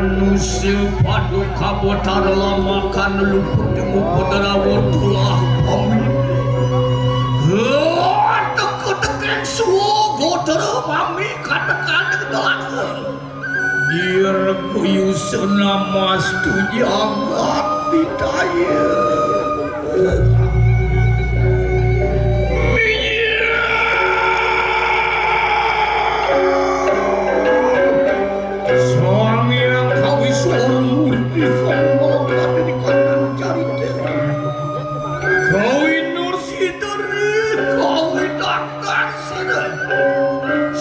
manusia padu kabotar lama kan luput temu puterawar tulah amin teke-teken sugo terus mami kadek-kadek telaka dir kuyusna mas tu jagat pitaya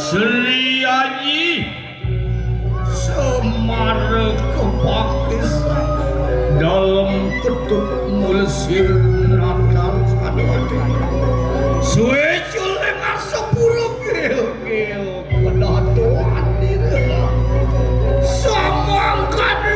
Sri Aji Semar kepakis dalam ketuk mulsir natal sadwati suwe culengan sepuluh gil kedatuan diri samangkan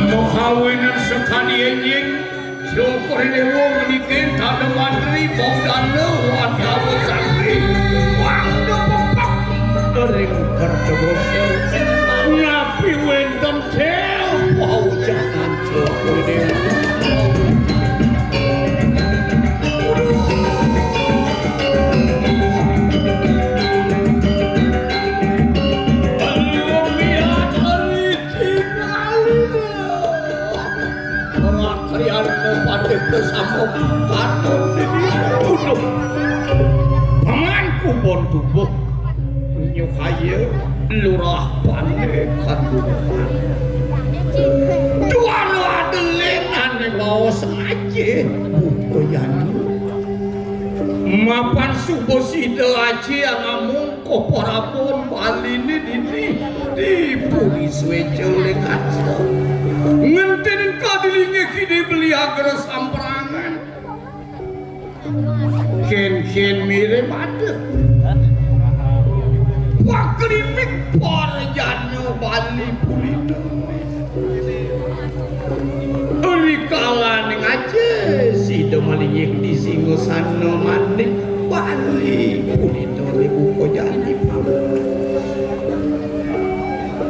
Makawinan sekali enjing syukur dewa menikin tanda mandri bongdana wanda besakti wanda pepak ring kerdobosa ngapi wenten tel wau jangan syukur dewa bersama katon tuduh pamanku bon tubuh nyukaya lurah pandai kandungan dua lo adelenan yang bawa saja bukoyan mapan subuh sida aja yang ngomong koporapun bali ini di puri swecel lekat ngentenin kadilinge kini beli agar samperangan ken mirip ada wakrimik parjana bali pulita rikala ning aja si domaliyek di singosana manik bali pulita ribu kojani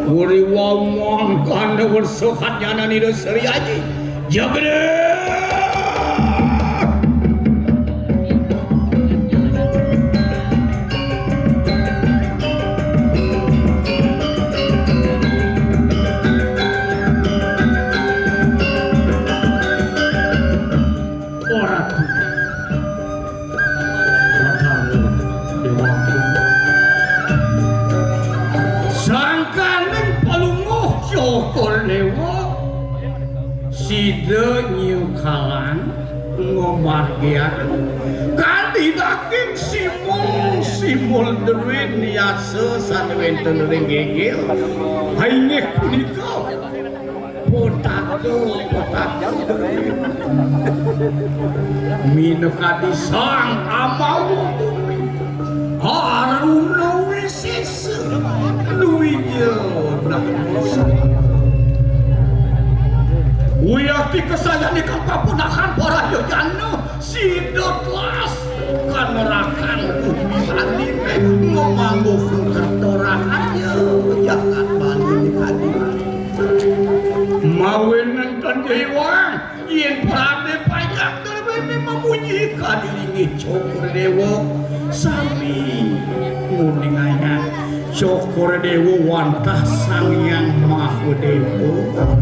Uri wamang kanda bersokat jana nido seri aji jagre sida nyukalan ngomargian kandi daking simul deruin niasa sanwenten renggegel haingeh punika potato minekadi sang amau haruna wisis duinya nak Wiyati kesayani kang papunakan para yojana sidot las kan nerakan bumi anime ngomangguh kertorakannya jangan balik di kadiman mawinan kan jewang yen prade pajak terbene memuji kadilingi cokur dewa sami nguninganya cokur dewa wantah sang yang mahadewa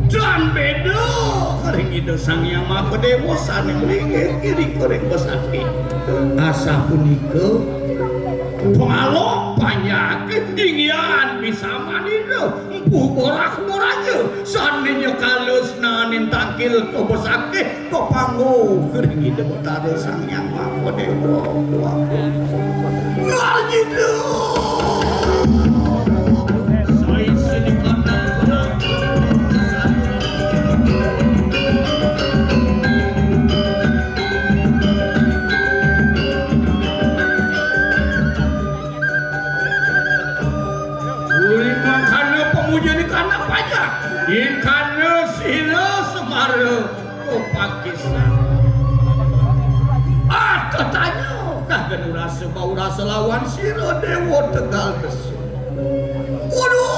dan beda kering itu sang yang maha dewa saning ringe kiri korek besaki asa punika pengalok banyak ingin bisa manido empu borak-boraknya saninya kalus nanin takil ke besaki ke panggu kering itu betara sang yang maha dewa ngarjidu saya sini kandang Ikan sila semara ko Pakistan sebau rasa lawan sira Dewa Tegal Besuk. Waduh.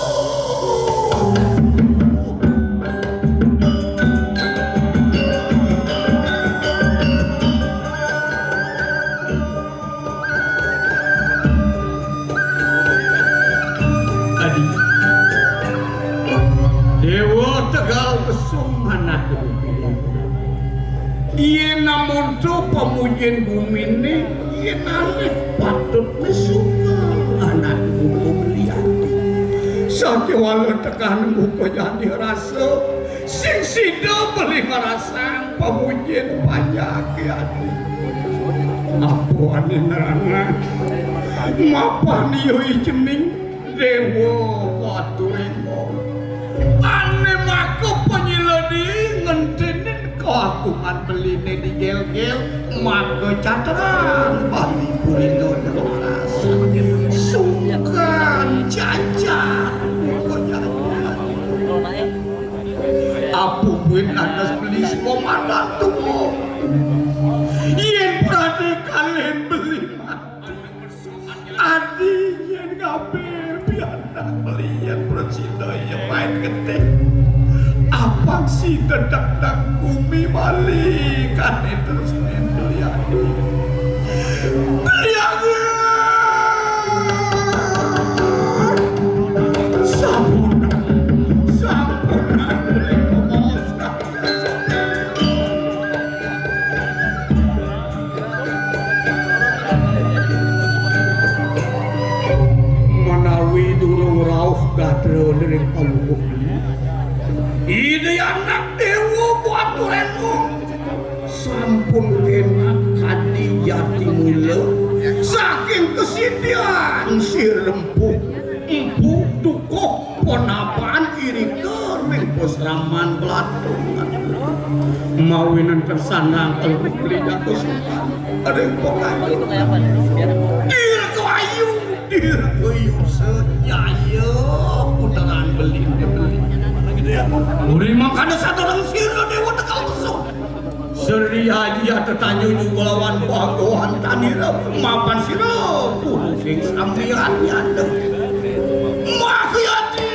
Adi Dewa Tegal Besuk mana kedua iya namun tu pemujian bumi ini iya nanti patut suka anak buku belian sakit walau tekan buku jadi rasa sing sida beli merasa pemujian banyak ya apa ane nerangan mapan iyo ijening Dewa Watu Remo ane maku penyeladi ngentenin keagungan beline di gel-gel maka cataran bali purindo deras sungkan jajan apu buin atas beli komandan tuh yen berani kalian beli adi yen ngabir biadang beli yang bersida yang main ketik apa sih dedak-dak bumi balik kan itu senin belian sampunan beli pemoskan menawi durung rauh gadro dari paluh ini anak Dewa Watu Remo sampun kena kadi jati mula saking kesediaan si rempuh empu tukuh ponapaan iri kering posraman belatungan mawinan tersanang kalau beli jatuh sultan ada yang pokayo dirgo ayu senyaya putaran beli Uri makanya satu orang sirah Dewa Tegal Besuk Seri aja tertanya juga lawan bagohan tanira mapan sirah pusing sampiannya deh makiati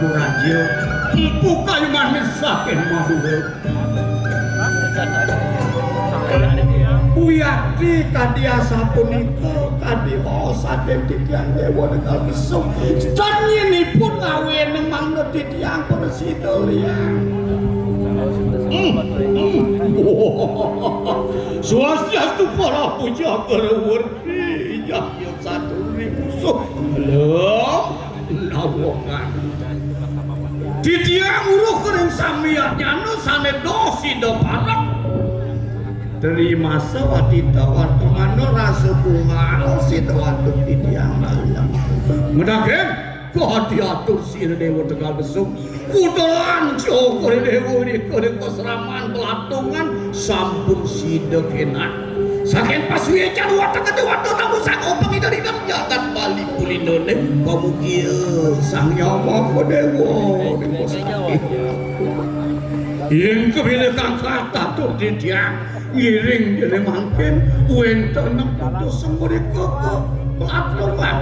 Raja empu kayu manis saking mahul Uyati kadia sapunika kadi saking titiang Dewa Tegal Besuk danyenipun ngawin mangno titiang Persida liang Swastiastu para puja kelewurti Yahya Saturi musuh belum lawongan titiang uruh kering samiatnya nusane dosi do parak terima sewatita waktu mana rasa bunga si waktu titiang malam mudahan kau diatur si Dewa Tegal Besuk kudalan cokor Dewa ini kering keseraman pelatungan sampun si dekenak saking paswecan watak namun sang opang dari jangan balik kulindone pamukia sang nyawa ko Dewa yang kebilekan kata tuh dia ngiring jadi mangkin wenten putus semburi koko pelatungan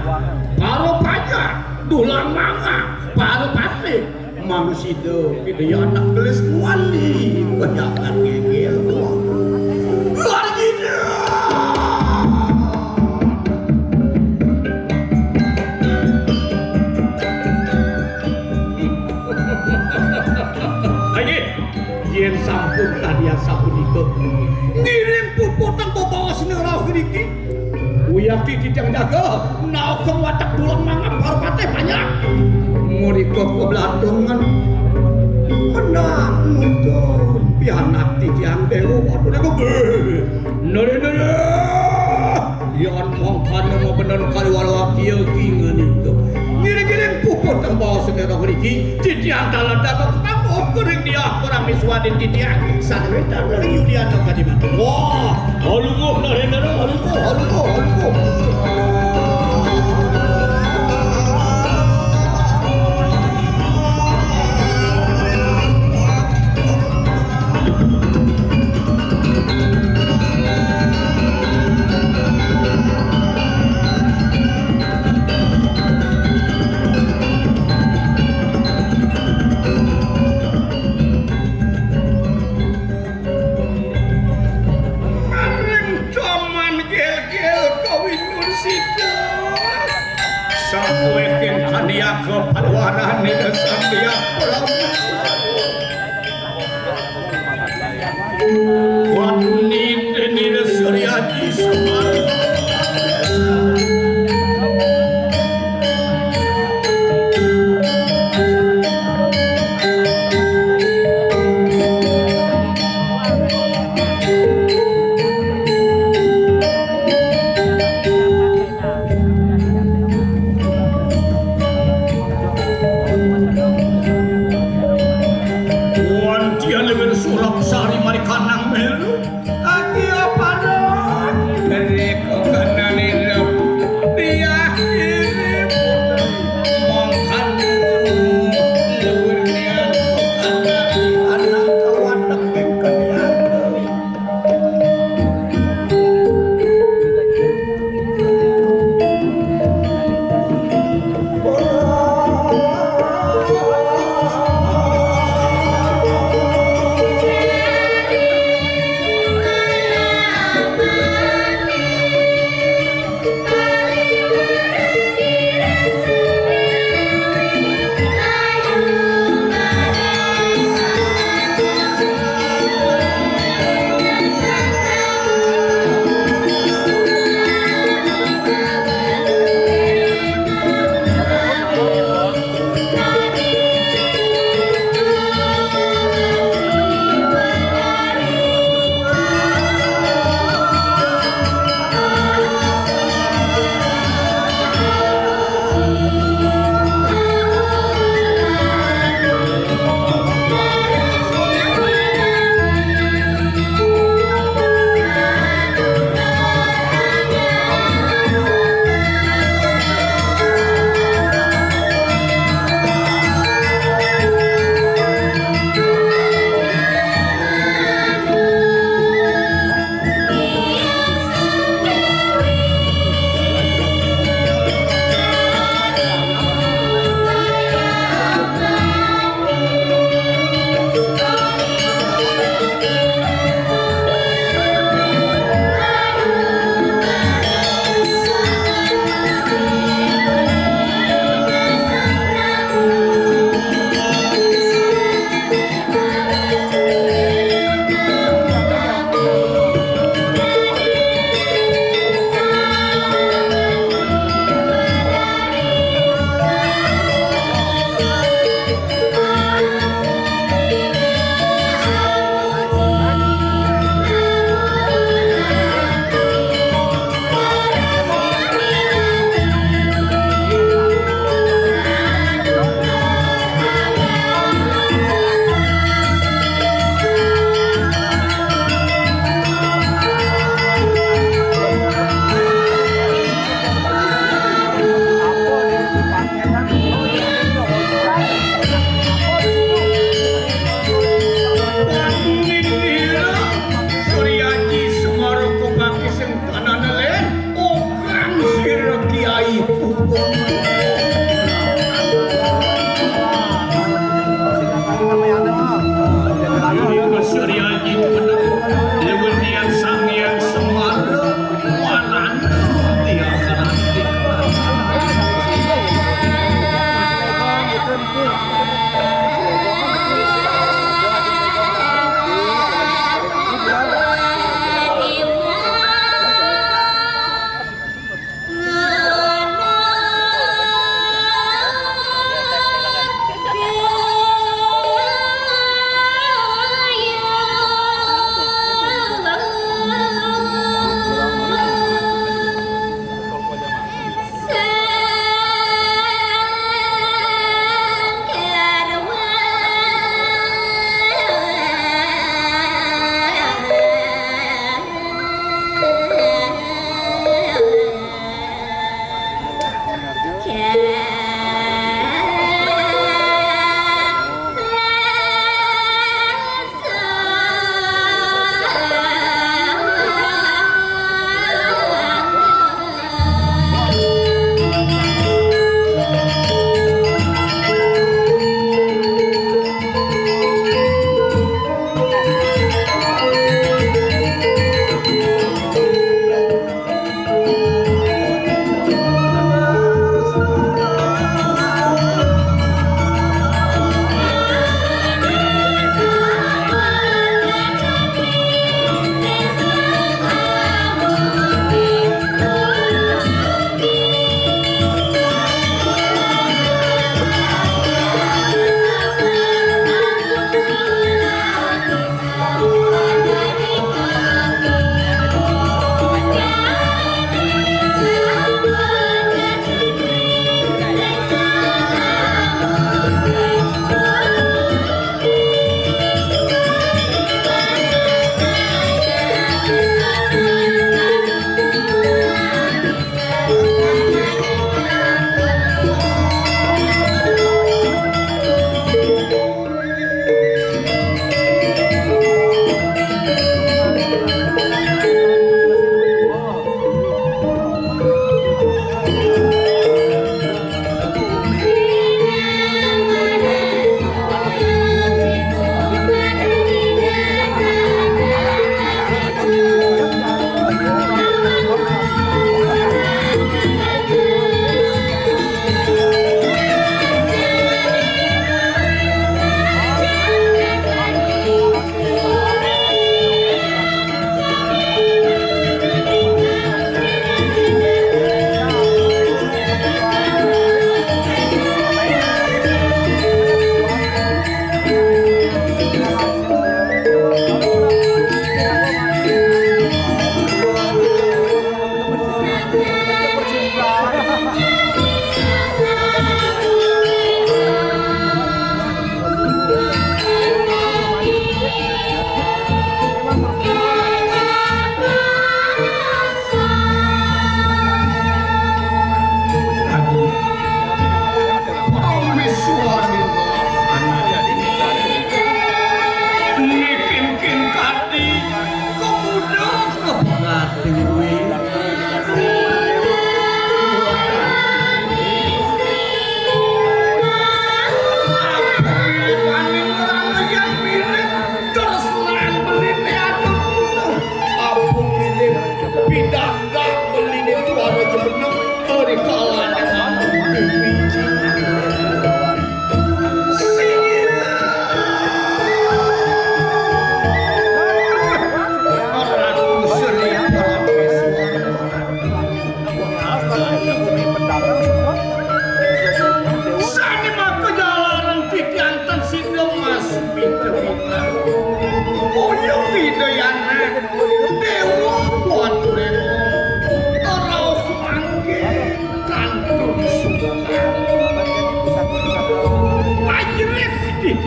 baru pajak dulang manga baru pati manusia itu ya anak gelis wali kejangan ngegel doang luar gitu yen sampun tadi sampun ikut ngirim puputang bawa senerau kediki uyaki titiang jaga naukeng watak tulang mangap hormatnya banyak ngurikot ke beladungan menang nonton pianak titiang Dewa Watu Remo nere yan mongkana mau bener kali walau kia kingan itu ngiring-ngiring puputang bawa senerau kediki titiang dalam dagang oh kuring dia kurang miswadin titian sadweta dari Yuliana kadimakeun wah alugoh narendana alugoh Areng coman gel-gel kawin nun situ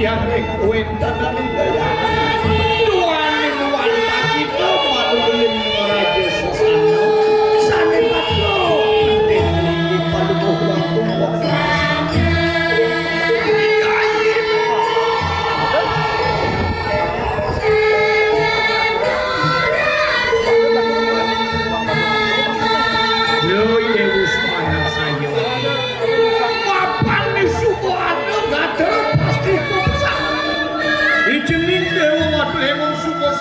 yang rekuin tanah daya tuan wanita kita maluin raja sesano sane patlo penting palu buang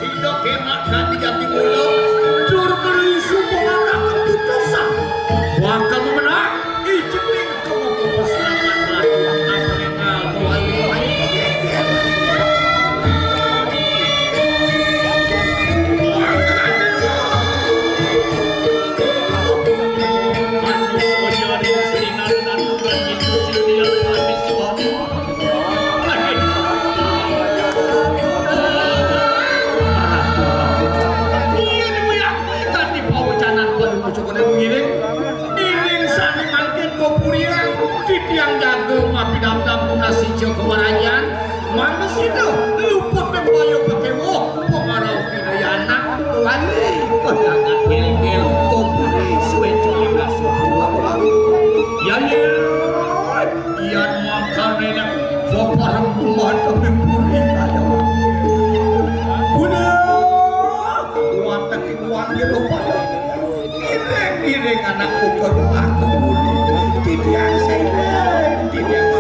sehingga kena kan diganti mula jur beri semua anak itu dosa bakal memenang ijening kamu selamat lakukan apa yang mulai yang dagang mapidam-dam nasi jauh kemarayan mana sih tu luput tembayo pakai wok pengarau kira anak wali kedangan gel-gel kompuri sueco ngasih buah ya ian makan enak soparang buah tapi puri kaya udah watak uang dia lupa ireng anak bukan aku tidak saya tidak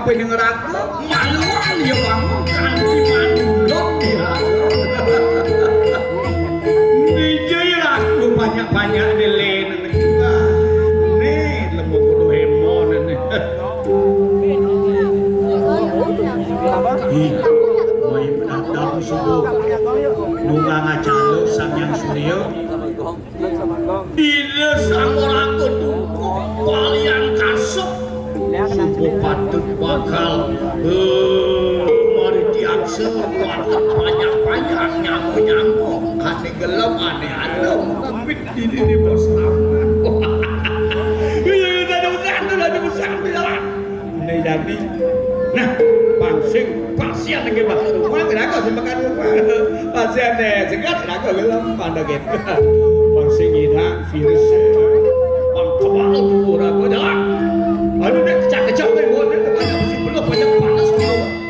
sampai denger aku maluan ya bang kan gimana blok ya DJ aku banyak-banyak delen nih lembu kudu hemon nih woi mendatang subuh nunga ngacalo Samyang Suryo ide sang orang kedungku kalian kasuk subuh patut bakal mari diakse warteg banyak-banyak nyamuk-nyamuk aneh gelem aneh adem kepit di bos aman ada usaha bilang ini jadi nah pangsing pasien lagi bakal rumah kenapa sih bakal rumah pasien deh segat kenapa gelem pada gitu pangsing ini virus kebal tuh ragu dah aduh deh kecak-kecak deh buat deh banyak masih belum banyak panas dulu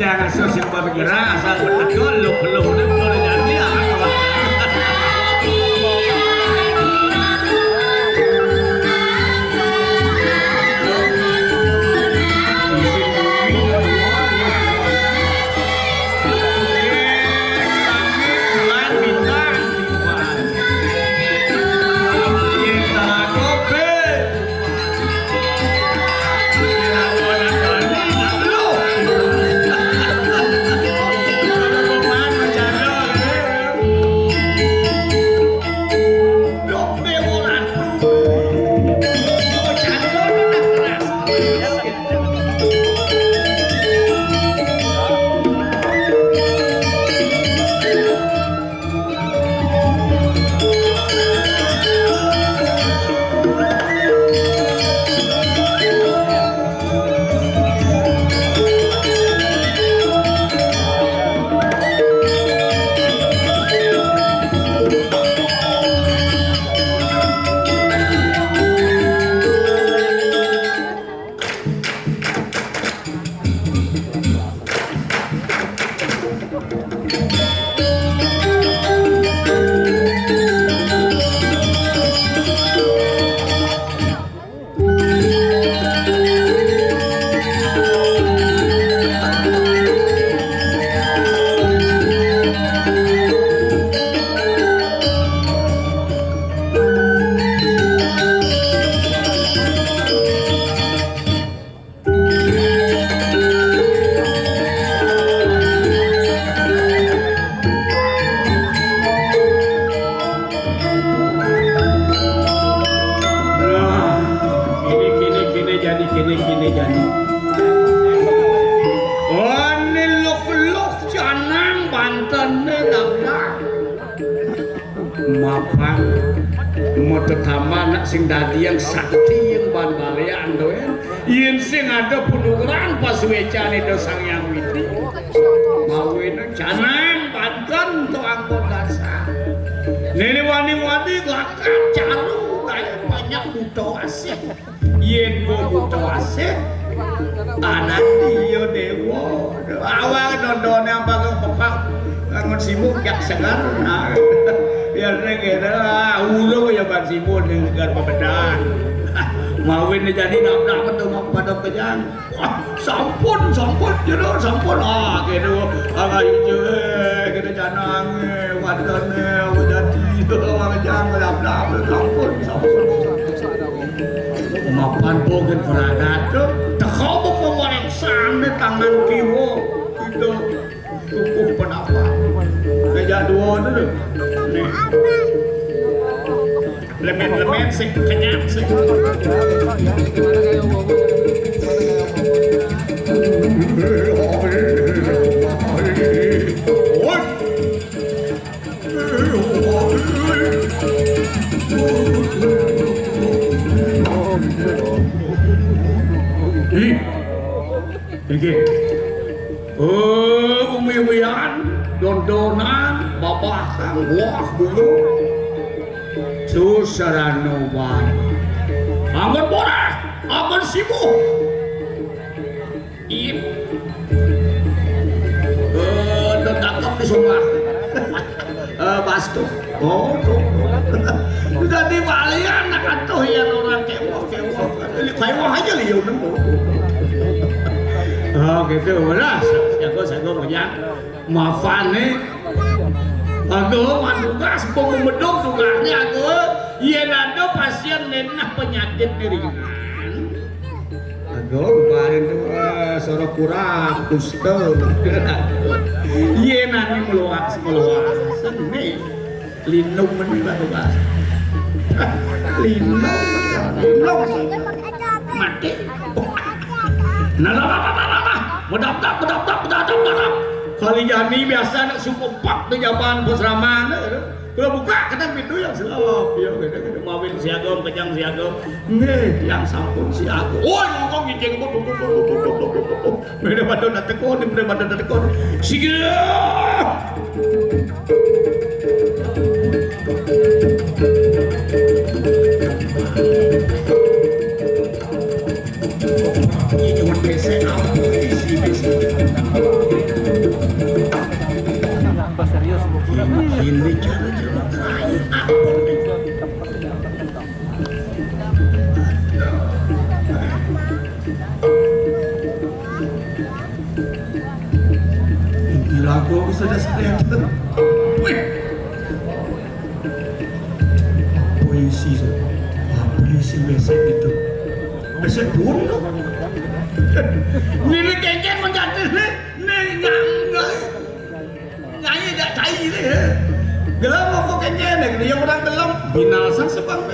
jangan sosial bergerak asal betul lo belum jadi mapan mau tetama nak sing dadi yang sakti yang ban balean doen yen sing ada penurunan pas wecane do sang yang widi mawin canang banten to angkot dasa nene wani-wani lakat calu kayak banyak buto asih yen go buto asih anak dia dewa awal dondone yang bagang pepak ngon sibuk yak segar nah biar negara ulo ya ban sibuk dengan pebedan mawin jadi nak betul pada kejang wah sampun jodoh sampun gitu agak hijau kita janang wadane jadi orang jang lap sampun mapan bogen peradat tekau pemeriksaan di tangan kiwo itu cukup penapa meja dua dulu nih lemen sing kenyang sing umi-umian, dondonan, babakan, wah dulu susarano ban aman boleh, aman sibuk im tetap di sumah bastu oh jadi balian nak atuh ya orang kewah kewah aja liu nemu oh gitu benar saya yang maafan nih aduh mandugas pemedok tugasnya aku iya ada pasien nenah penyakit ringan aduh kemarin tuh sorok kurang kustel iya nanti meluas nih lindung menimba tugas lindung mati nah bedap kali jani biasa nak sumpah di jaman pusraman kalau buka kena pintu yang selap ya kita mawin siagam kejang siagam nih yang sampun siagam oh ngomong ngijeng beda pada nak tekon beda pada nak tekon sigap ini cuma besek apa isi besek serius ini cara lain gila kok sudah sedang polisi besek itu besek pun ini kengkeng menjadi nih nyanyi gak cair ya gelam mau kengkeng nih yang orang gelam binasan sebang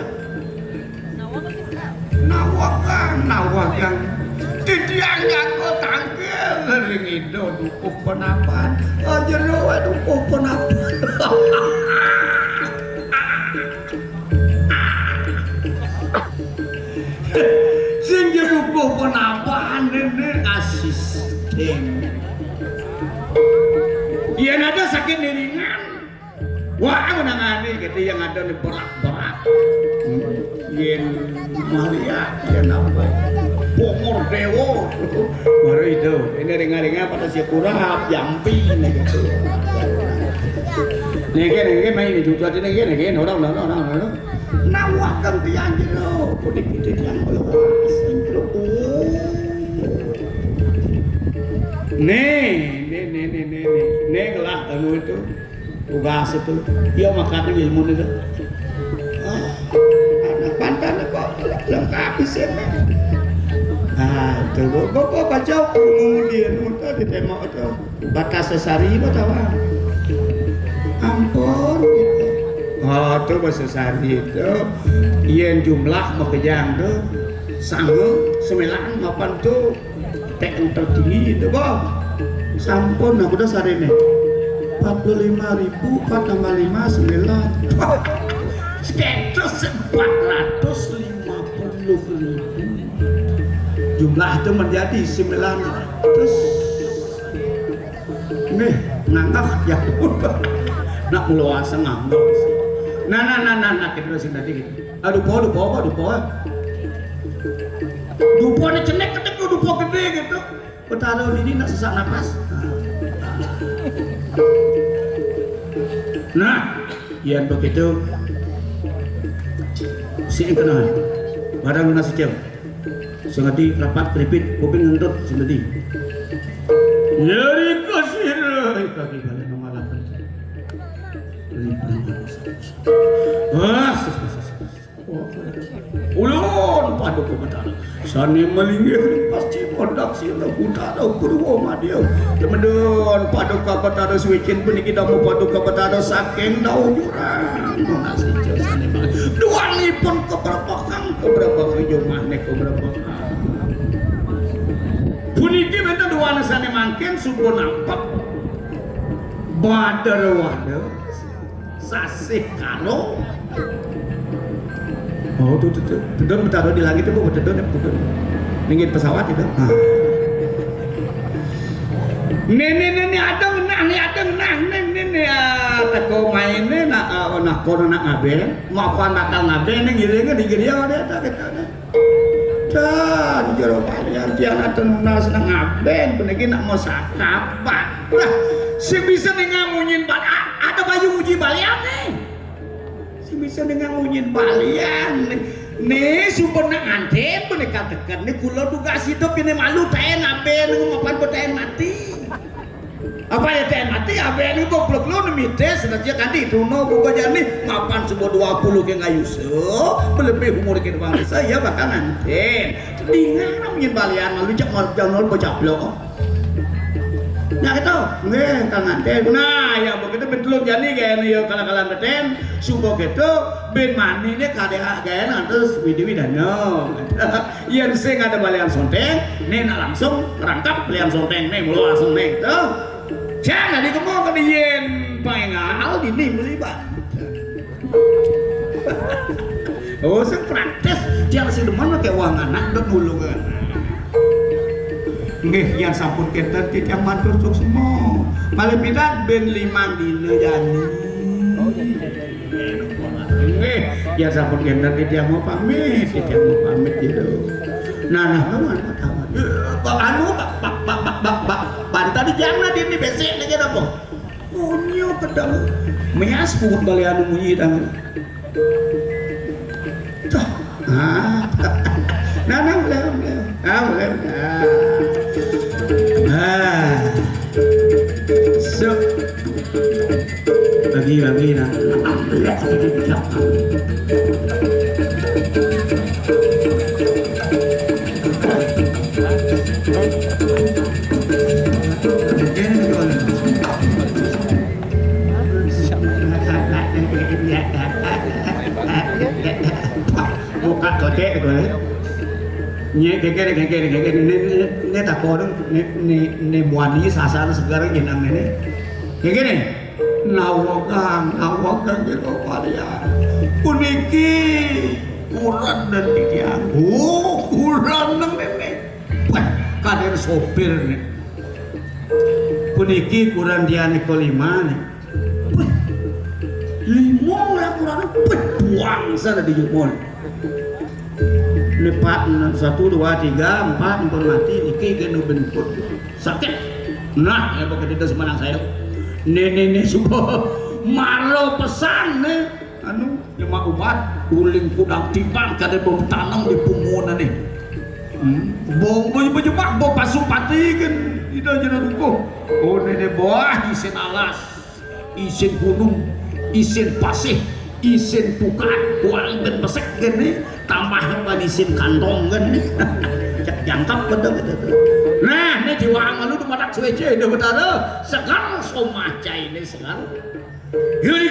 nawakan titiangnya kau tangkil ring itu dukuh penapan aja lo dukuh penapan sing dukuh penapan ini asisten yang ada sakit ringan wah menangani gitu yang ada di berat yang malia yang apa pomor dewo baru itu ini ringan-ringan pada si kurap jampi gitu nih main di cuaca ini orang nawakan tiang gitu putih tiang peluas nih gelah anu itu tugas itu dia makan ilmu itu anak pantan kok lengkap sih nah itu bapak baca kemudian itu ditembak itu batas sesari tahu ampun gitu oh itu bahasa sesari itu yang jumlah makejang tuh sanggup 9 mapan tuh TN tertinggi itu bang sampun aku udah sari nih 45.000 tambah 5 9. Sekitar 450.000. Jumlah itu menjadi 900. Nih nganggap ya nak meluas nganggap sih. Nah kita sini tadi gitu. Dupo ini cenek ketek dupo gede gitu. Betaro ini nak sesak napas. Nah, yang begitu si kenal. Barang nasi cem. Sengati rapat keripit, kuping ngentut sendiri. Yari kasir, kaki balik mengalahkan. Ulun padu komentar. Sani melingir pasti pondak sila utara Purwo Madya. Kemudian padu komentar swekin pun kita mau padu komentar saking daun jurang. Nasi sani bang. Dua lipun keberapa kejumah nek keberapa. Puniki minta dua nasane mangken subuh nampak badar wadah sasih karo. Oh tuh bertaruh di langit itu betul ningin pesawat itu. Nene ada ngenah teko mainnya nak kono nak ngaben maafan nakal ngaben yang giringnya digiria ada kita. Dan jero kalian tiang tenuna senang ngaben peniki nak mau sakapan lah si bisa dengan ngunyin ada baju uji balian nih si bisa dengan ngunyin balian nih sumber nak nganten menikah tekan nih kulo juga hidup ini malu taen ngaben ngapain betaen mati apa ya taen mati aben itu goblok lo nemites sebenarnya kan itu no buka jani mapan sebuah 20 ke ngayuso lebih umur ke depan saya bakal nanti tinggal namanya balian malu cak mau jangan bocah blok ya itu nih kan nanti nah ya begitu betul jadi kayak nih kalau beten subuh gitu ben mani nih kadang kayak nanti widana yang sing ada balian sonteng nih nak langsung rangkap balian sonteng nih mulu langsung nih tuh jangan dikemau ke diyen pengal ini melibat. Oh saya praktis jangan si deman pakai uang anak dok mulu kan. Nggih yang sampun kenter yang mantur sok semua. Malam pidan ben 5 dina jani. Nggih yang sampun kenter yang mau pamit gitu. Nah anu bantah di jangan di besek lagi apa? Punyo pedang meas pun balian munyi tangan. Boleh. So lagi nah. Buka kodek gue nye keke ini tak kodong ini buani sasaran sekarang jenang ini keke nih nawakan gitu kalian puniki kurang dan tiang kurang neng nenek kader sopir nih puniki kurang dia nih kelima nih lima lah kurang buang sana di jumon lepat 1 2 3 4 mati iki kena bentuk sakit nah ya begitu itu semanang saya nenek subuh maro pesan nih anu lima umat uling kudang timbang kada bom tanam di punguna nih bom bejebak bom pasupati kan tidak jangan dukuh oh nenek bawah isin alas isin gunung isin pasih isin pukat kuali dan pesek gini tambah isin kantong gini jangkap betul nah ini diwang lu matak suwece udah betara sekarang somaca ini sekarang yuk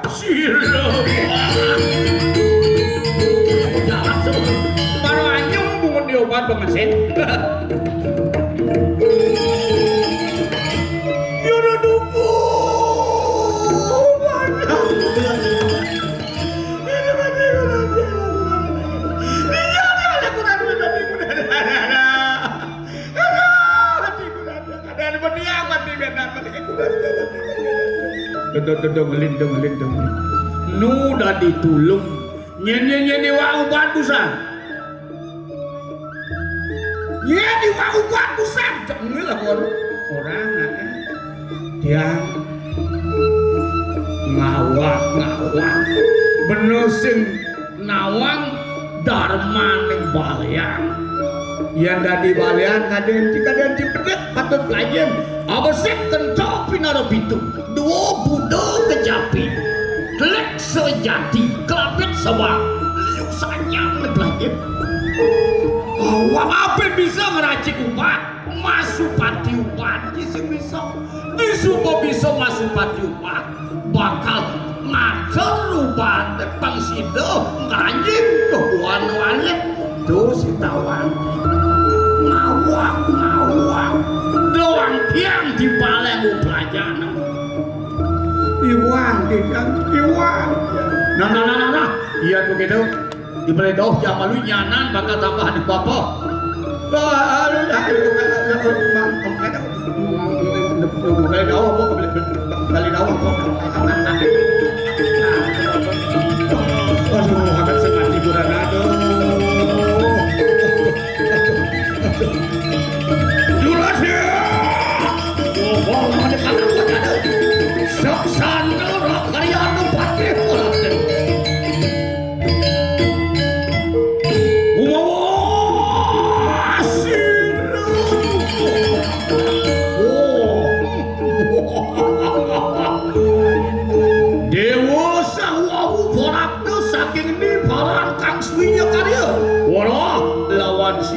sila jalan semua baru aja hubungan diobat pengasen yuk ditulung nyen wau bantusan nyen wau bantusan cenggel lah orang dia ngawak bener sing nawang darmaning balean yang dari balean kaden cipedek patut lajen abesek kencok pinara bitu dua budo kejapi lek sejati kelapit sewang liuk sanyang leblajen apa bisa ngeracik umat masupati umat bisa masupati umat bakal ngacer umat pangsido nganjing kebuan-buannya tuh si tawang ngawak doang tiang di balai pelajaran iwang nah iya begitu di balai doh yang malu nyanan bakal tambah di bapak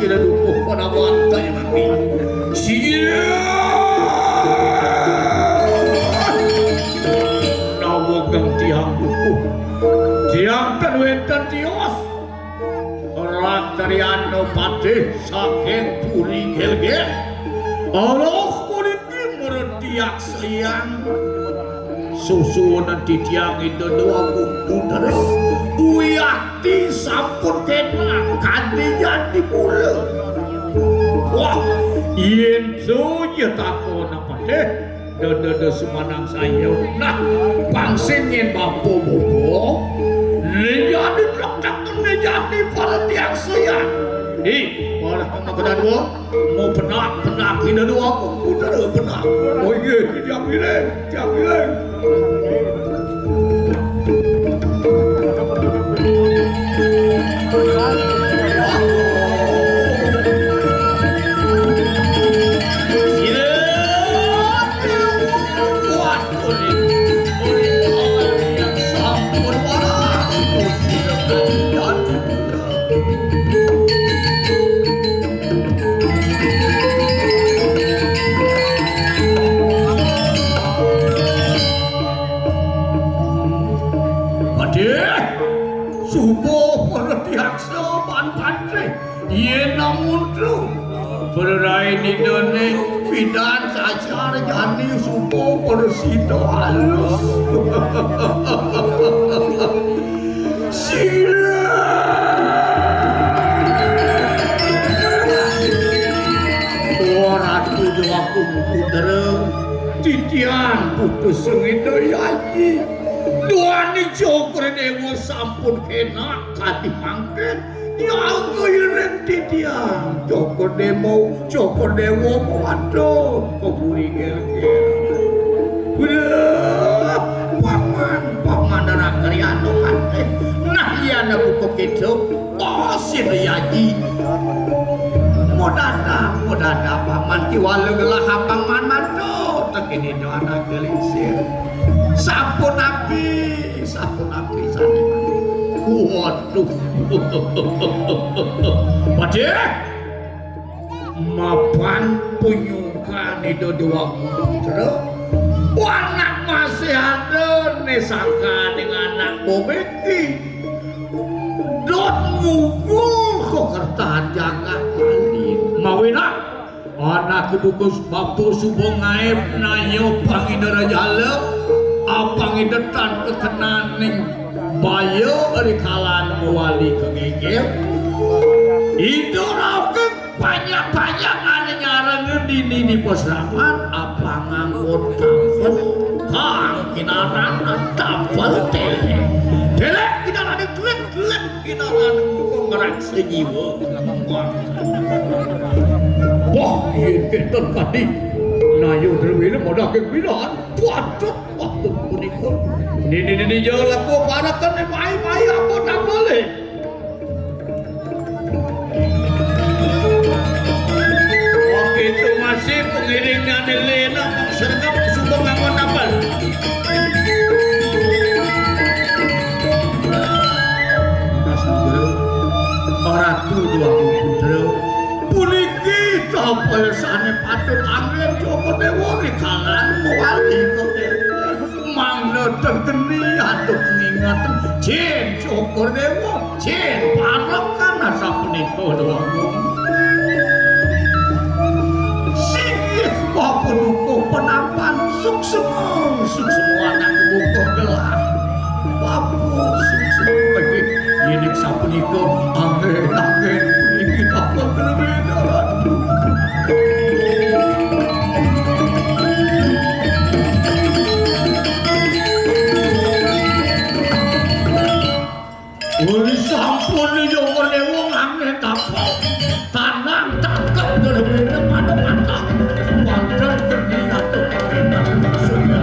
sila dukuh panawan tayo mati sila nawagang tiyang dukuh tiyang kanwetan tiyos rak tariano patih saking puring helge Allah kuliti meretiak sayang susu nanti tiang itu dua buku terus uyati sampun kena kandian di pula wah itu ya takut apa deh dada semanang saya nah bangsin yang bapu bobo jadi lekat menjadi para tiang sayang para anak dua mau benak ini dua udah benak oh iya diambilin Berai ni done fidan sajar jani supo persido halus sila ratu doa kumpudera titian putus sengido yaji dua ni cokre dewa sampun kena kati pangket yang kairen titian cokor dewo waduh keburi gel-gel udah paman darah kalian hati nah iya na buku gitu oh si yaji modada paman kiwalu gelah hapang manado tak ini doa anak gelinsir sapun api sana waduh Padeh mapan punyukan itu dua putra anak masih ada nesangka dengan anak bobeki dot mugul kok kertaan jaga malin mawina anak kebukus bapu subong ngaib nayo pangidara jala apang idetan kekenaning bayo dari kalan mewali kengegel itu raken banyak-banyak aneh nyarangan di pos rapat apa ngangkut tapel kang kinaran tapel tele sejiwa. Wah, yen kenten tadi nayo drewene modal kepinaan. Waduh, waktu punika. Ini jangan laku parakan mai-mai apa tak boleh. Oke itu masih pengiringan Elena sergap sumbang ngamon apal. Ratu dua putra puniki tapel sane patut angin Joko Dewa rikalan mewali Dewa mangna tergeni atau pengingatan Jin Joko Dewa Jin parakan asa punika dua sih wapun uko penampan suksemu anak buka gelar wapun suksemu ini sapunika angin puniki tapel berbeda Uli sampun ni Joko Dewa angin tapel tanang tangkap berbeda pada mata pandan terlihat kepengenan sudah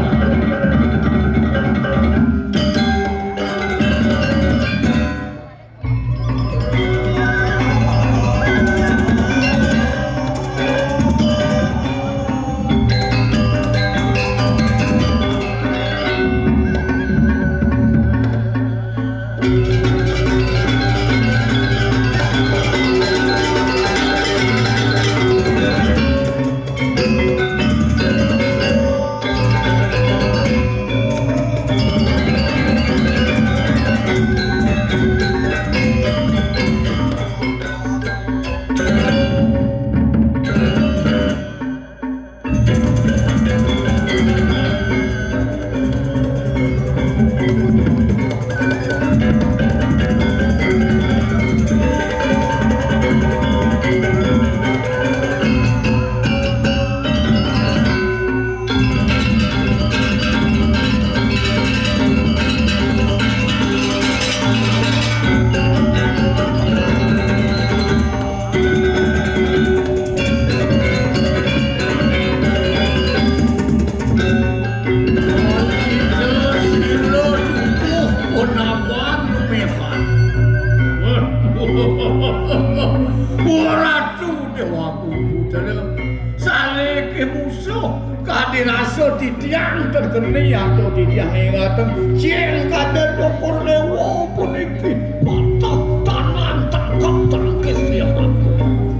titiang tergeni atau titiang ingatan Jin kader Joko Dewa puniki patah tanan tangkap tangkis yang aku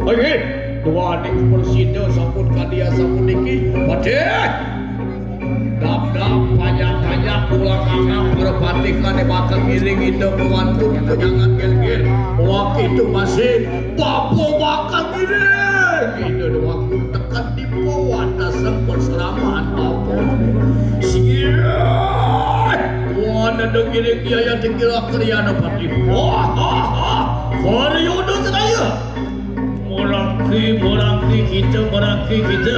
oke dua adik bersida sampun kadia sampun niki padeh dap-dap banyak-banyak pulang anak berbatikan bakal giring hidung mewantun kenyangan gel-gel waktu itu masih papo bakal giring itu doang tekan di bawah dasar perseramaan apun siap wah ada giring kiaya tinggal kriana pati wah Varyono sedaya merangki kita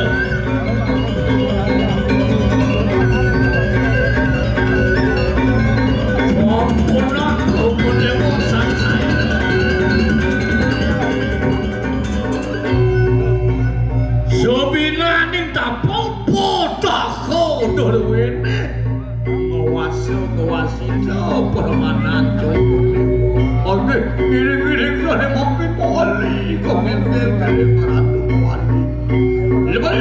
Mampunan kau menewasan saya Sebinaning tapau potak kau dorwene ngawasita permanan Joko Oke, giring-giring kane mampir wali kau ngenter-ngenter ratu wali lebar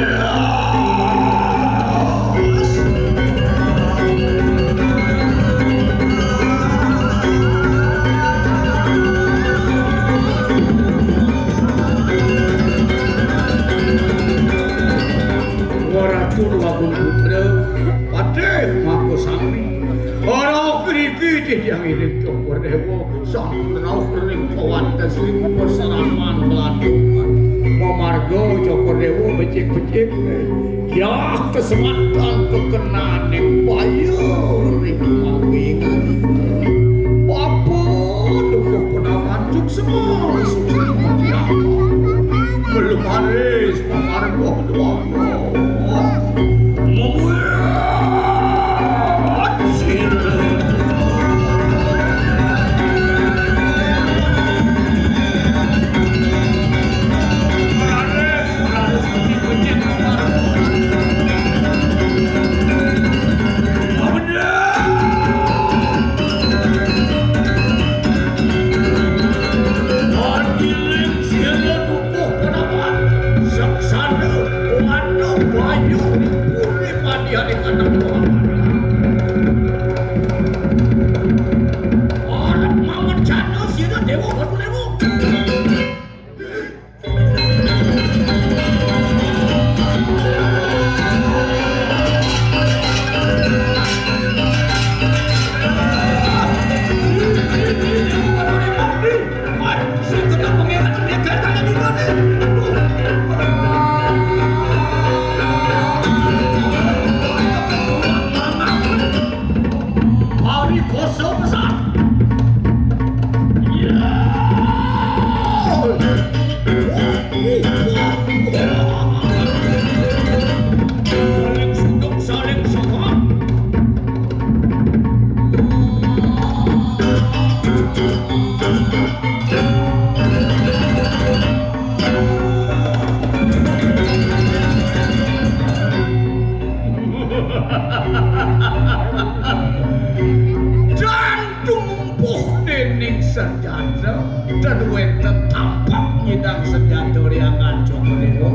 Wagun putra padeh mako sami ora kriki yang iring Joko Dewa sampun rauh ring pawantes ing perseraman Blandungan mamarga Joko Dewa becik-becik ya kesematan kekenane payu ring mawingan apa dukuh penawan cuk semua belum haris mamarga doang dening senjata dan wenten tampak nyidang senjata yang ngancung dewa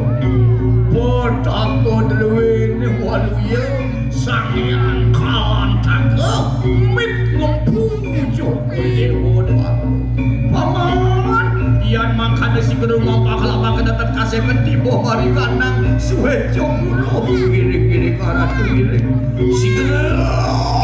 potako dewe waluya sangian kalan taka mit ngempung joko dewa doa paman yan makanya si gedung mampak lama kedatang kasih ketibo hari kanang suwe jokulo giri-giri karatu giri si gedung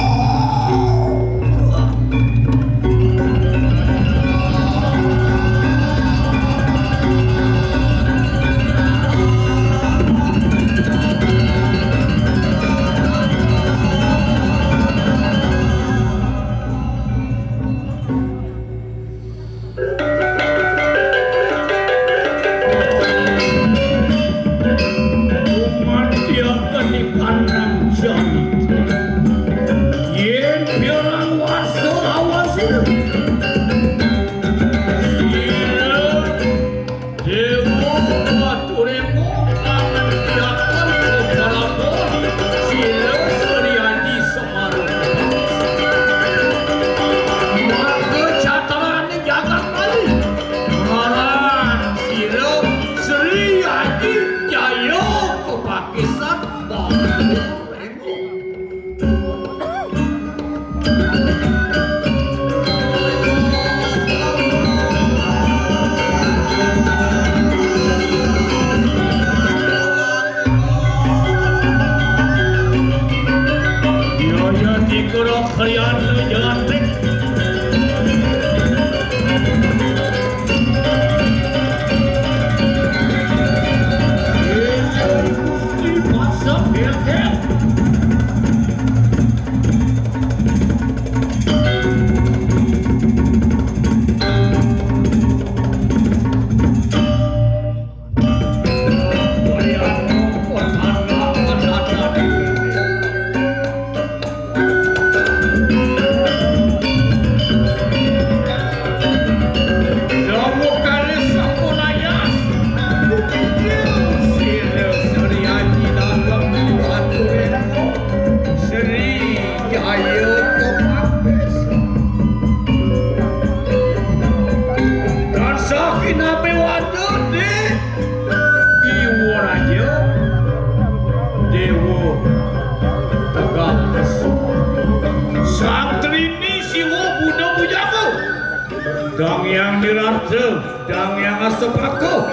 dang yang dirarce, dang yang asepako,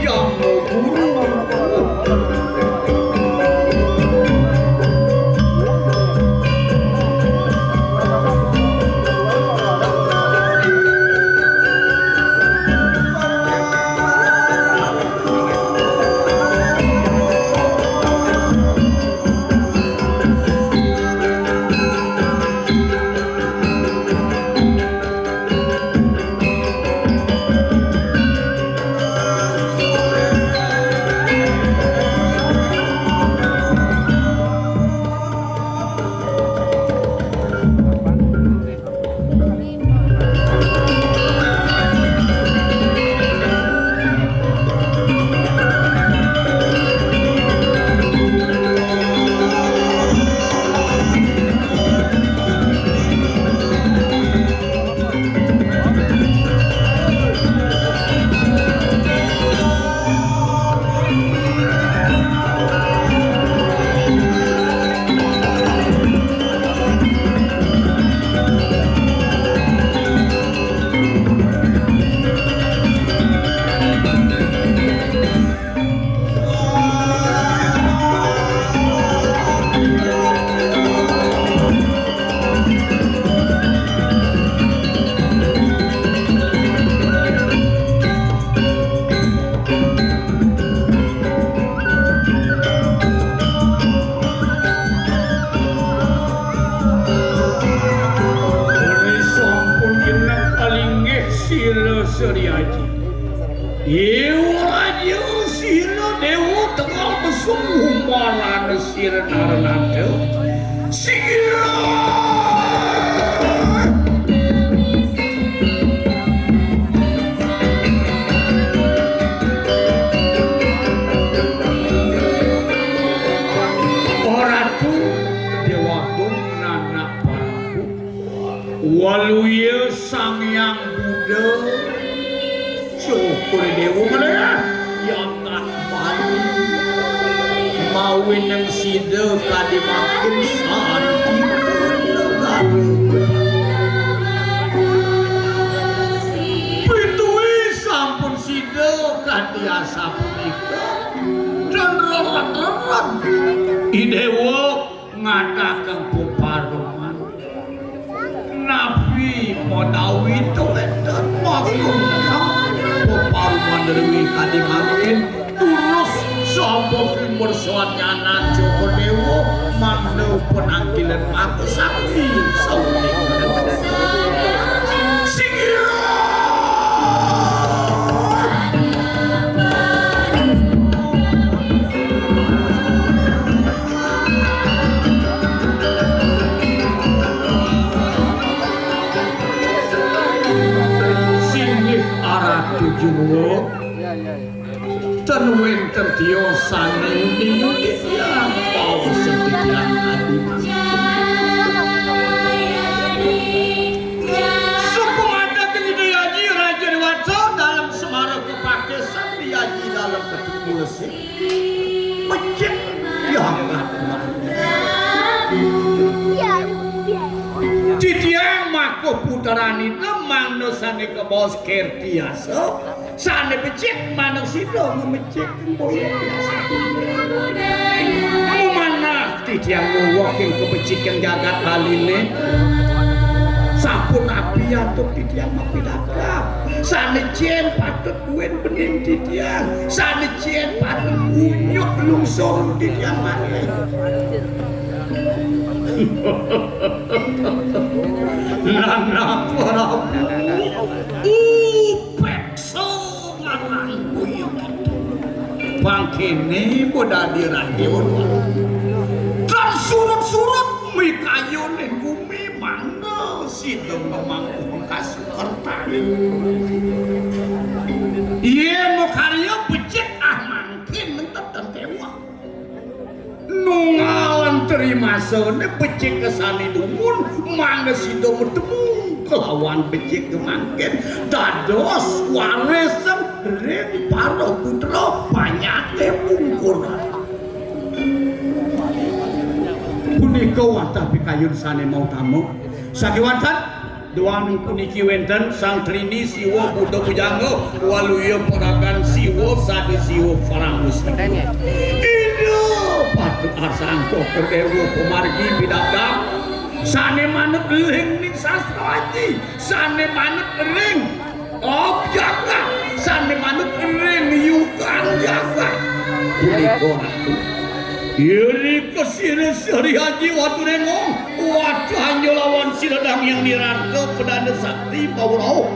yang guru. Suryaji. Iwaraja sira dewa tengah mesum marana sira narananda. Sira Oratu dewa nana paraku waluya Sang Hyang Buddha syukur dewa mana yang tak bani mawin yang sida kadimakin santi negara pitui sampun sida kadiasa punika dan rerat-rerat idewa ngatakan peparuman Nabi Monawi itu dan maklum peparuman dari kadimakin terus sombong bersuanyana Joko Dewo mangno penangkilan mata sakti sauni tujuh ten wenten tiosane undi yang bawa setiap suku mata Diyaji Raja Dewaca dalam Semara kepakesan Diyaji dalam ketubusan pecik yang Titiang mako putarani temang nosane ke bos kertiasa sane becek manang sido memecek boyo biasa mana titiang walking ke becek yang jagat haline sampun api atau titiang api dakap sane cien patut duen bening titiang sane cien patut unyuk lungsor titiang mana Nana Prabu upekso lanang buyuk itu bangkene boda dirahiun dan surut-surut mikayun yang bumi mana sidang memangku kasih kertani iya mau karya becek mangkin mentet dan tewa nungalan terima sone becek kesani dumun mana sido bertemu kelawan becek kemangkin dados warisan ring para putra banyaknya pungkuran punika wantah pikayun sane mau tamu sakiwantan doang puniki wenten sang trini siwo buddha pujangga waluyo peragan siwo sadi siwo farangusi patut asangko kerdewo pemargi bidadang sane manut ring ning sastra aji sane manut ring jaga sane manut ring yukan jaga punika ratu iri kesini seri haji watu rengong watu hanyo lawan siladang yang nirarto pedana sakti bawrau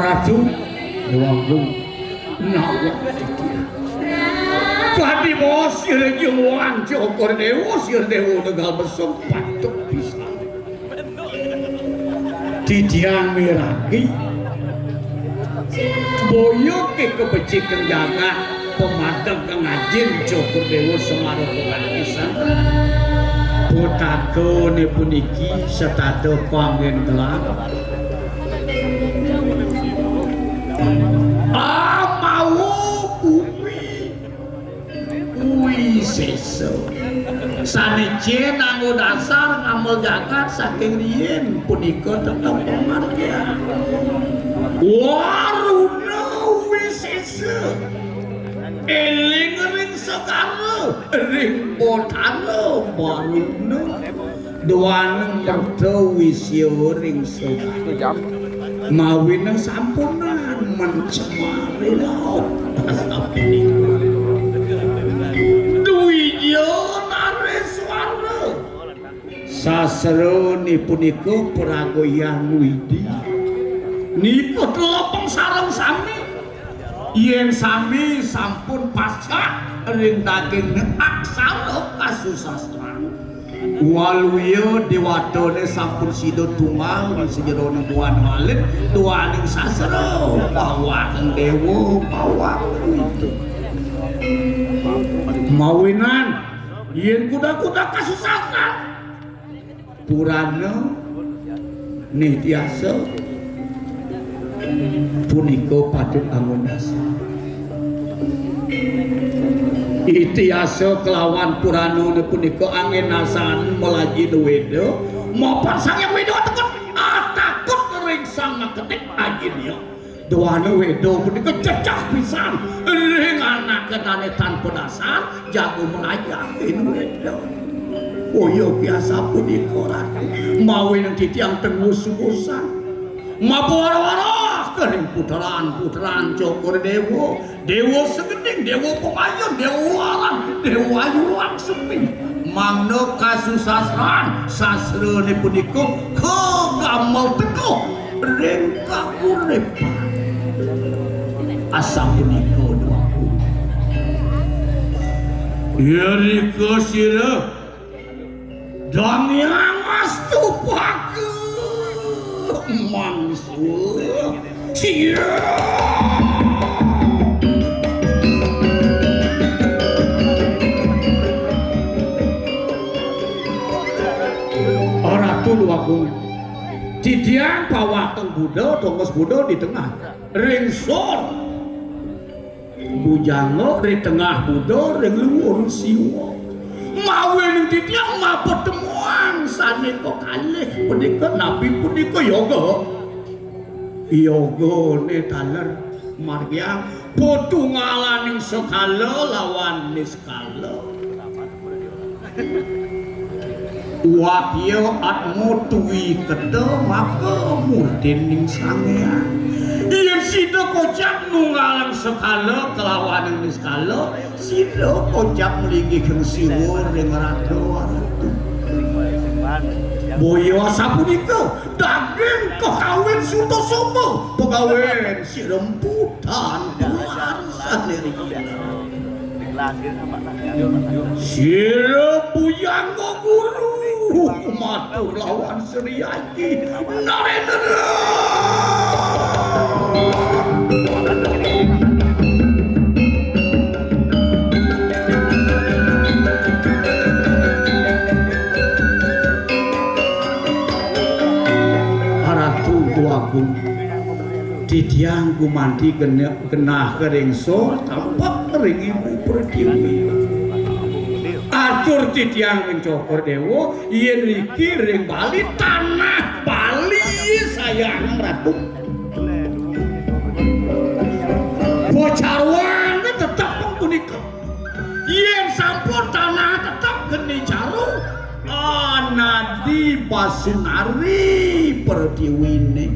Ratu Dewagung nawak Padi bos sireng wang Joko Dewo sir Dewo tegal besok patuk bisa titiang miragi boyo ke kebecik jaga pemadang kengajin Joko Dewo Semara kepakisan putako ne puniki setato panggen gelap mau bumi seso sane nanggo dasar ngamel jagat saking riyen punika tetep pemarga waruna seso eling ring segara ring botana waruna doaneng merto wisyo ring segara mawin ng sampunan mencemari laut asap ini duwiyo nareswara sasro ni puniko pragoyang widi niku telopeng sarang sami yen sami sampun pasca ring daging aksara kasusastran waluya dewatane sampun sida tunggal di sejerone buan halit tuaning sastra pawaken dewa pawaken itu mawinan yen kuda-kuda kasusakan purana nitiasa punika patut angun dasar itiasa kelawan purana punika angin nasan melaji wedo maupun sang yang wedo tekut takut ring sang ngaketik ajinya doane wedo punika cecah pisan ring anak kenane tanpa dasar jago menayakin wedo koyo biasa punika ratu mawe nang titiang tengus-tengusan mabora-wara kering puteran Cokor Dewa dewa segeding dewa pemayon dewa larang dewa ayu sepi mangno kasusasran sasrane punika kegamel teguh ring kauripan asam punika doaku yarika sira Damiang astupaku mangsu sia Ratu Luwagung didiang pawaken Buddha tongos Buddha di tengah ringsor bujango di tengah Buddha ring luwur siwa mawe ning titiang mapot temuang saneka kalih punika nabi punika yoga ne taler margyang potungalaning sekala lawan niskala wakya atmu tuwi kete maka murdining sangean yen sida kocap nunggalang sekala kelawan niskala sida kocap mlinggi keng siwa ring ratu boyo sapunika daging kekawin Sutasoma pegawin si rembutan warisan dari sira buyang guru matur lawan Sri Aji Narendra Agung didiang gumanti genah kering sor tampak kering ibu Pertiwi atur didiang ring Cokor Dewa yen riki ring Bali tanah Bali sayang ratu bocarwane tetap punika yen sampun tanah tetap geni jarum anadi Basunari Pertiwine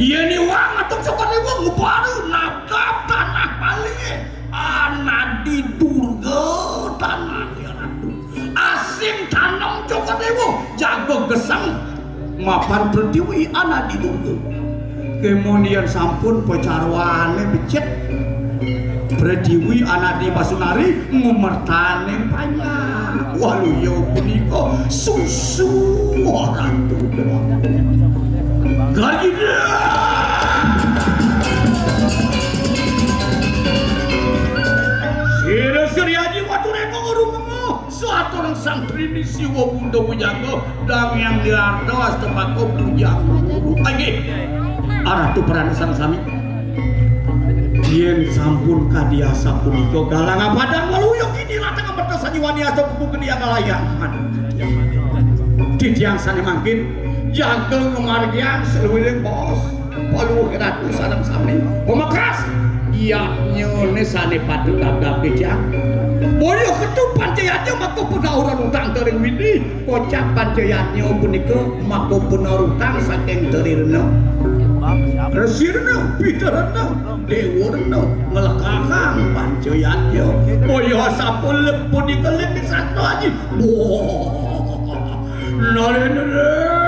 yen wang atau Cokor Dewa ngubaru nagap tanah Bali anadi Durga tanah ratu asing tanam Cokor Dewa jago gesang mapan Pertiwi anadi Durga kemudian sampun pacarwane becet Pertiwi anadi Basunari ngumertane panjang waluya punika susu ratu Gargida Sira Sri Aji watureko ngurungu suatu santri di siwa bunda bujango dang yang diarto astepako bujango lagi aratu peranasan sami yen sampun kadiasa punika galang padang waluyo kini latang bertasa jiwani atau kuku kedia kalayangan didiang sani mangkin jangkeng kemargian seluruh bos palu ratu sarang sami pemakas iya nyone sani padu gagap kejang boyo ketu pancayatnya maka penauran utang tering widi kocak pancayatnya punika maka penauran saking terirna resirna pitarana dewarna ngelakakang pancayatnya boyo sapul punika lebih satu aja Narendra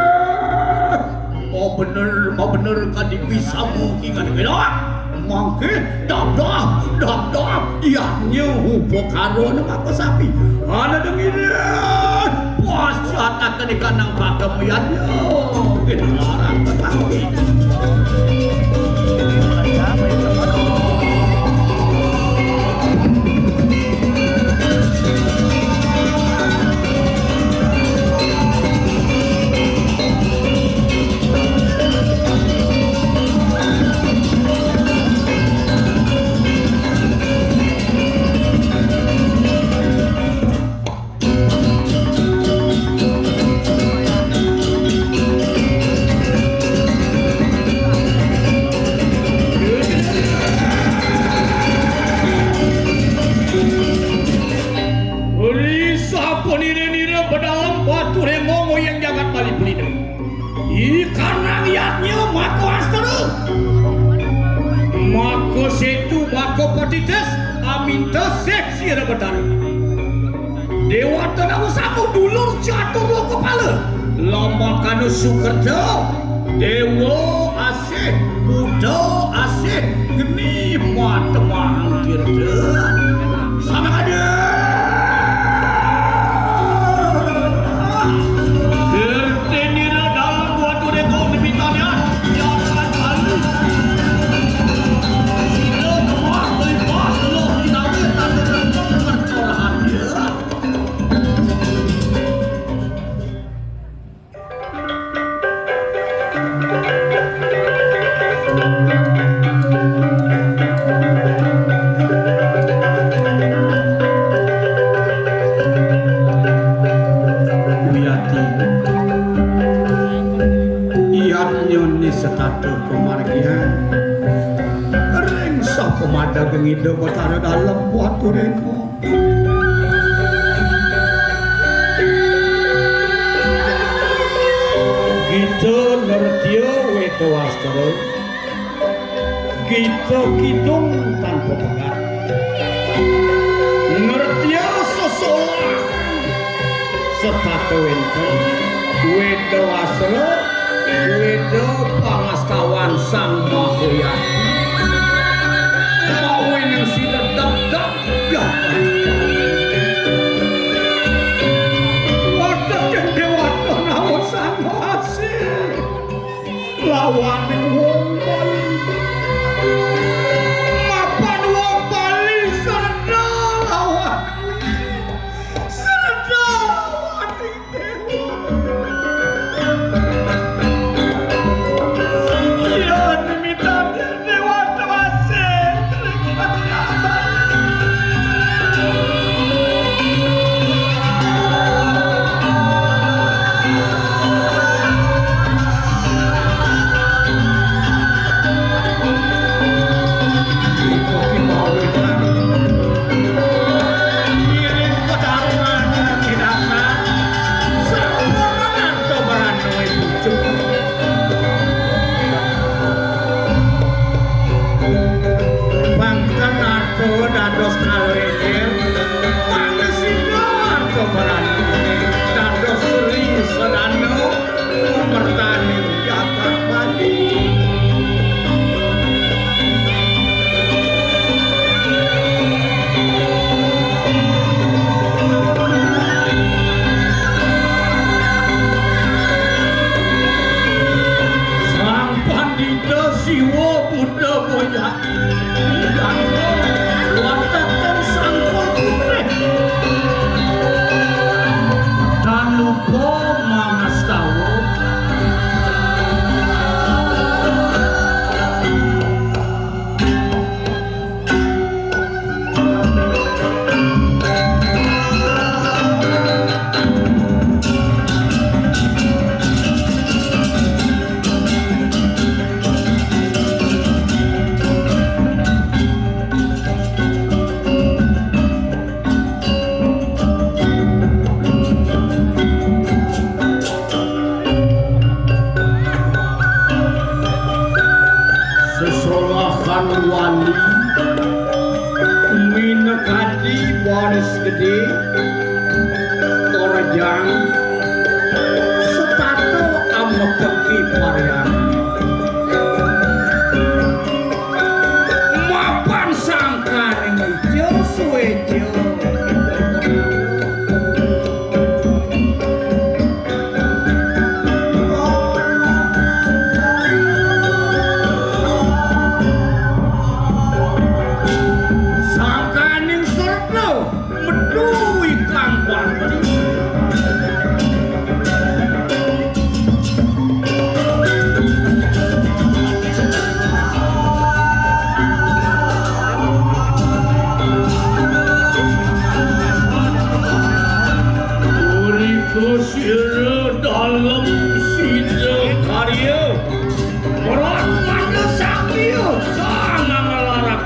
mau bener kan bisa mungkin kan beda mangke dap iya nyu hubok karo nama sapi ada dengiran Pasat akan dikanang pakemian yo. Larang tetapi. Dewa Tanamu Samu dulur catur lo kepala lama kanu Sukerto Dewa asih Budo asih geni matemang kirdan sama kada gertenira dalam buat ureko demikiannya jangan malu sila kemah lepas lo kita wetan dengan percolahan dia. Setato kemargian rengsa pemada gengido kotara dalam buatu reno gitu nertio weto astro gitu kidung tanpa pegat nertio sosolah setato ento weto astro Wedo pangaskawan sang Mahoyati mau yang si ledap-dap ya wadah yang dewata namun sang Mahasih lawan yang wong Bali mapan wong Bali serda lawan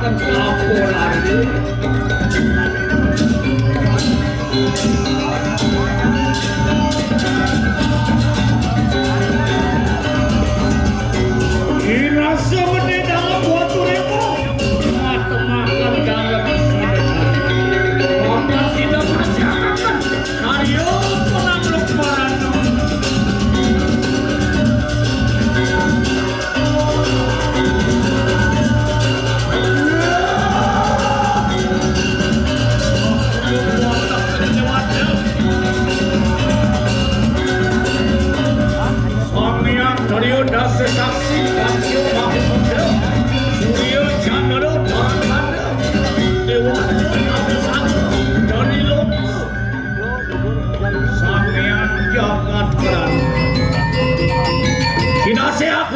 akan laporan. Irasa mene dalam waktu remo matemakan dalam sidang obat sidang masyarakat karyo penamluk parano Karyo dasa saksi Pansyo Mahmudra Surya Chandra Bharadra Dewa dari Loka Samyan Jagat Keran Kinasehat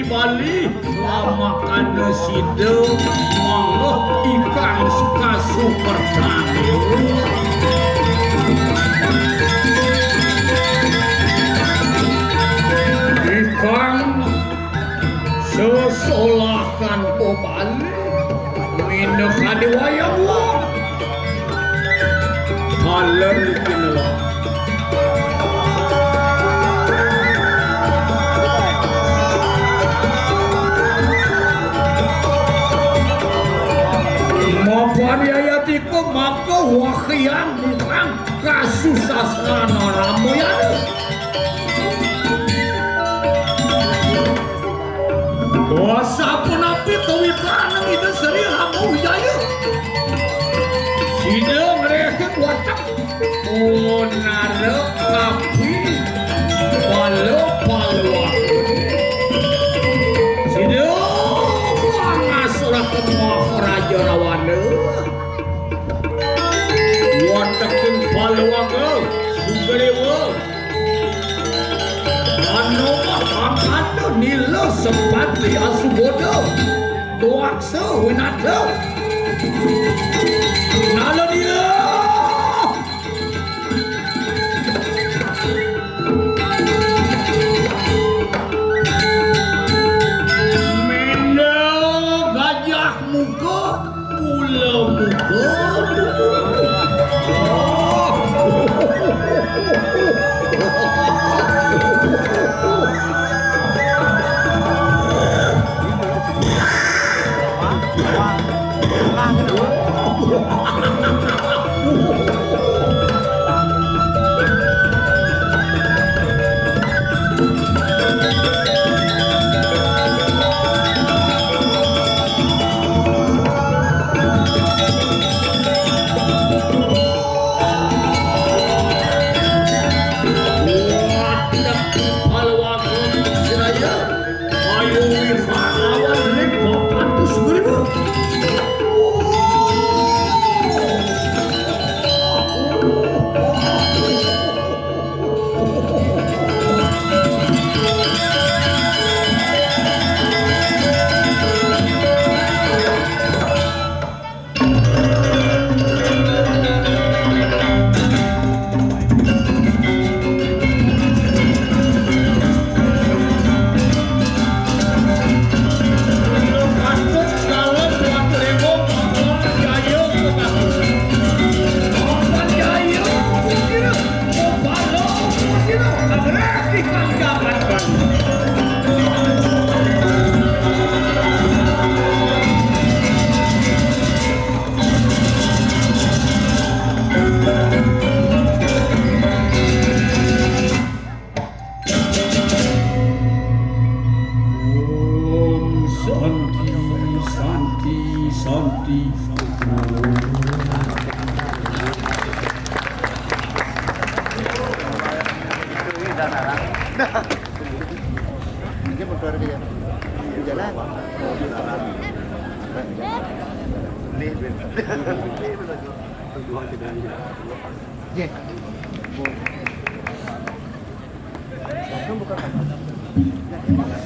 Bali lamakan sida Allah ikan suka super canggih ikan sesolahkan pobali minyak kadiwayang wong haler kinelah Pariayatiku maka wahyang bukan kasusasana ramoyana dosa penapi kawitanang itu seri ramu jaya sida mereka watak onarek kapi palo sida pangaslah kemah raja rawana wataking palawaga sugarewa anoma angkata nila sepati asuboda doaksa winata nala nila mendel gajah muka pula muka bukan